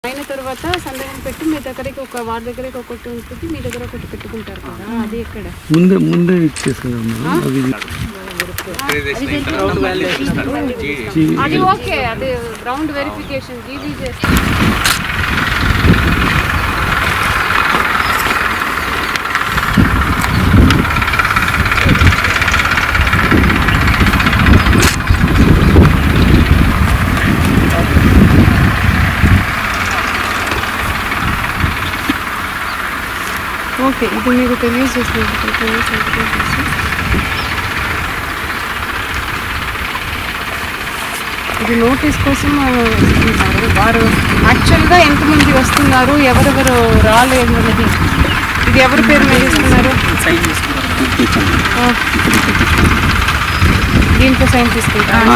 అయిన తర్వాత సందేహం పెట్టి మీ దగ్గరికి వారి దగ్గరికి ఒకటి ఉంటుంది, మీ దగ్గర ఒకటి పెట్టుకుంటారు కదా, అది ఎక్కడ ముందే ఇచ్చేసుకున్నాం. అది ఓకే, అది గ్రౌండ్ వెరిఫికేషన్ జీబీ చేస్తే ఓకే. ఇది మీకు తెలియజేస్తుంది. ఇది నోటీస్ కోసం వస్తుంటారు వారు. యాక్చువల్గా ఎంతమంది వస్తున్నారు, ఎవరెవరు రాలేదు అనేది ఇది ఎవరి పేరు మీద ఇస్తున్నారు? దీంట్లో సైన్ తీసుకుంటారు.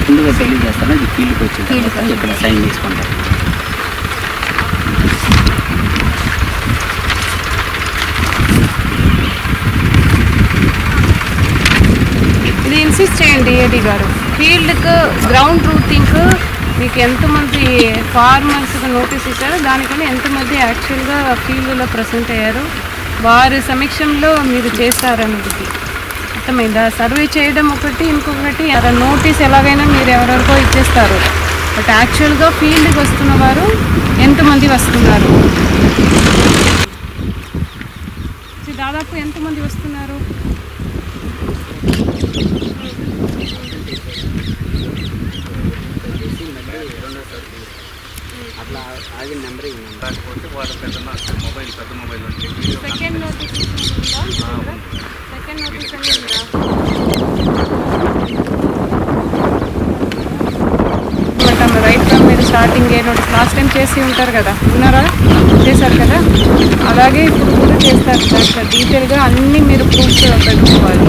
ముందుగా తెలియజేస్తాను, ఇది ఫీల్డ్కి వచ్చి ఇక్కడ సైన్ తీసుకుంటారు. ఇది ఇన్సిస్ట్ చేయండి ఏడీ గారు. ఫీల్డ్కి గ్రౌండ్ రూటింగ్ మీకు ఎంతమంది ఫార్మర్స్కి నోటీస్ ఇచ్చారో దానికన్నా ఎంతమంది యాక్చువల్గా ఫీల్డ్లో ప్రజెంట్ అయ్యారు, వారి సమీక్షంలో మీరు చేస్తారన్నది అర్థమైందా? సర్వే చేయడం ఒకటి, ఇంకొకటి అలా నోటీస్ ఎలాగైనా మీరు ఎవరెవరికో ఇచ్చేస్తారు. బట్ యాక్చువల్గా ఫీల్డ్కి వస్తున్న వారు ఎంతమంది వస్తున్నారు, దాదాపు ఎంతమంది వస్తున్నారు? అట్లా ఆగిన నెంబర్ రాకపోతే వాళ్ళ పెద్ద mobile second notice right from మీరు స్టార్టింగ్ ఏ నోటీస్ లాస్ట్ టైం చేసి ఉంటారు కదా, ఉన్నారా? చేశారు కదా, అలాగే ఇప్పుడు కూడా చేస్తారు. దాంట్లో డీటెయిల్గా అన్నీ మీరు ప్రూఫ్స్ పెట్టుకోవాలి.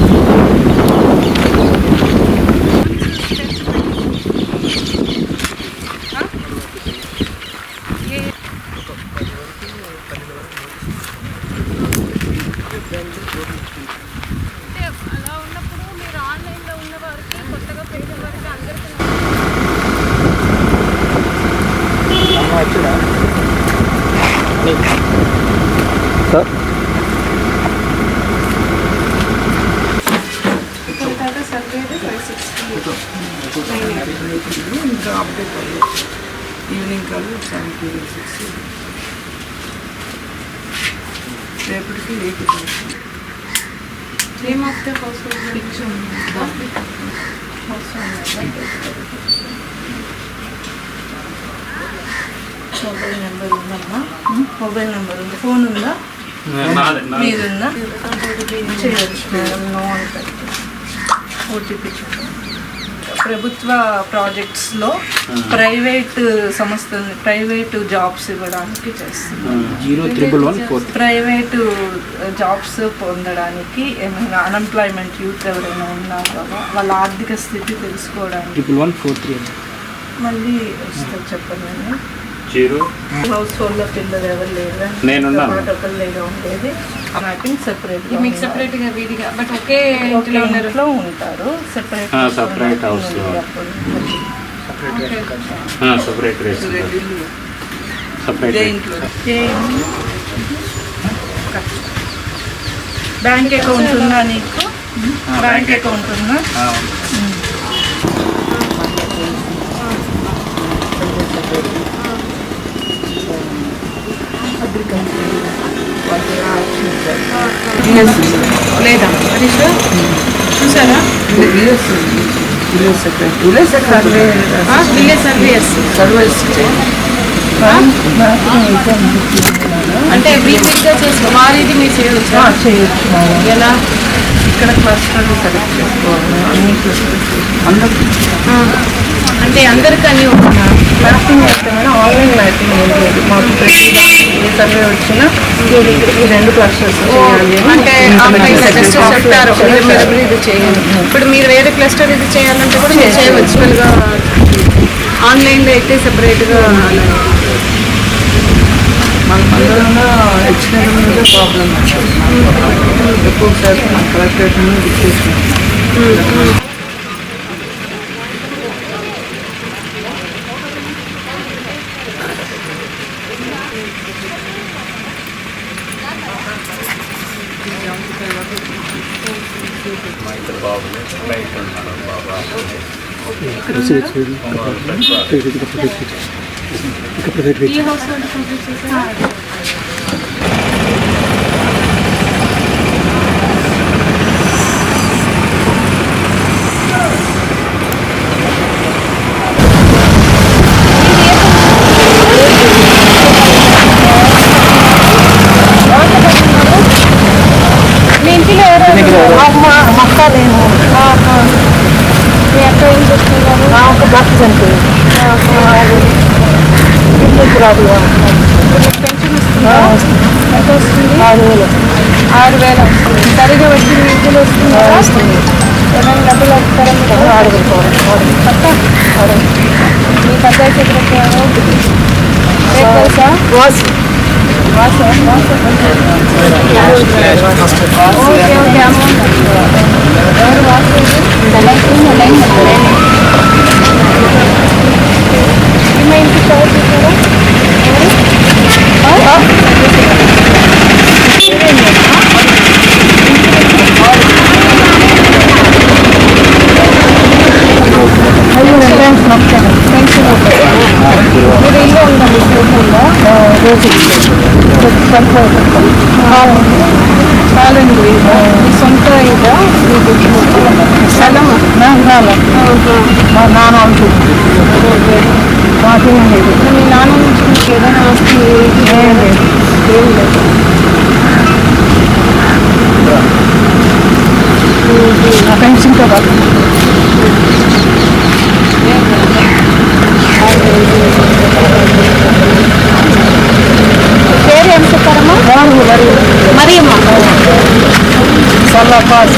అలా ఉన్నప్పుడు మీరు ఆన్లైన్లో ఉన్న వారికి, కొత్తగా పేరు వారికి అందరికీ ఇంకా అప్డేట్ ఈవినింగ్ కాదు 7:60 రేపటికి ఏమవుతే మొబైల్ నెంబర్ ఉందమ్మా, మొబైల్ నెంబర్ ఉంది, ఫోన్ ఉందా మీరుందా? చేయొచ్చు మేడం, నో అంటే ఓటీపీ చెప్పండి. ప్రభుత్వ ప్రాజెక్ట్స్లో ప్రైవేట్ సంస్థలు ప్రైవేటు జాబ్స్ ఇవ్వడానికి చేస్తున్నాం. ప్రైవేటు జాబ్స్ పొందడానికి ఏమైనా అన్ఎంప్లాయ్మెంట్ యూత్ ఎవరైనా ఉన్నారో వాళ్ళ ఆర్థిక స్థితి తెలుసుకోవడానికి మళ్ళీ వస్తుంది చెప్పండి. హౌస్ హోల్డ్లో పిల్లలు ఎవరు లేదా ఒకరు లేదా ఉండేది సెపరేట్ మీకు సెపరేట్గా వీడిగా, బట్ ఒకే ఇంట్లో ఉంటారు. సెపరేట్ బ్యాంక్ అకౌంట్ ఉందా నీకు? బ్యాంక్ అకౌంట్ ఉందా? లేదా అది చూసారా? విలేజ్ సర్వీస్ అంటే వీక్గా చేసుకో వారిది మీరు చేయవచ్చు. ఎలా? ఇక్కడ క్లస్టర్ సెలెక్ట్ చేసుకోవాలి, అన్ని క్లస్టర్స్ అందరికీ. అంటే అందరికీ మ్యాపింగ్ అయితే మేడం ఆన్లైన్ మ్యాపింగ్ ఏం లేదు మాకు. ప్రతి ఏ సర్వే వచ్చినా ఈ 2 క్లస్టర్స్ అంటే చెప్తారు ఇది చేయాలి. ఇప్పుడు మీరు వేరే క్లస్టర్ ఇది చేయాలంటే కూడా మీరు చేయవచ్చు. ఆన్లైన్లో అయితే సెపరేట్గా మనమందరంగా హెచ్ఎం మీద ప్రాబ్లం ఎక్కువ శాతం కలెక్టరేట్ డిక్టేషన్ మా ఇద్దరు బాబులు బయట ఉన్నారు బాబా ఈ హౌస్ కంప్లీట్ చేశారా? మీ ఇంటిలో ఎవరు అమ్మ అక్క నేను మీ అక్క ఏం చేస్తున్నారు? ఒక భర్త చనిపోయింది ఇల్లు రాదు పెన్షన్ ఇస్తుందా? ఎంత వస్తుంది? 6,000 6,000 వస్తుంది. సరిగా వచ్చి మీ ఇంటిలో వస్తుందా? వస్తుంది. ఏమైనా డబ్బులు వస్తారా మీకు? పక్క మీ పెద్ద సెక్రటరీ తెలుసా? ఓకే ఓకే అమౌంట్ ఎవరు వాసేది? మా ఇంటికి ఎవరు చూసారా? పెన్షన్ మీరు ఇల్లు ఉందండి చూడంగా రోజు చాలండి మీ సొంత ఇదా స్థలం మా నాన్న ఉంటుంది మాకేం లేదు మీ నాన్న నుంచి మీకు ఏదైనా ఆస్తి ఏం లేదు ఏం లేదు నా పెన్షన్తో కాదు పేరు ఏం చెప్పారమ్మా? మరి మరియమ్మ సల్లా పాస్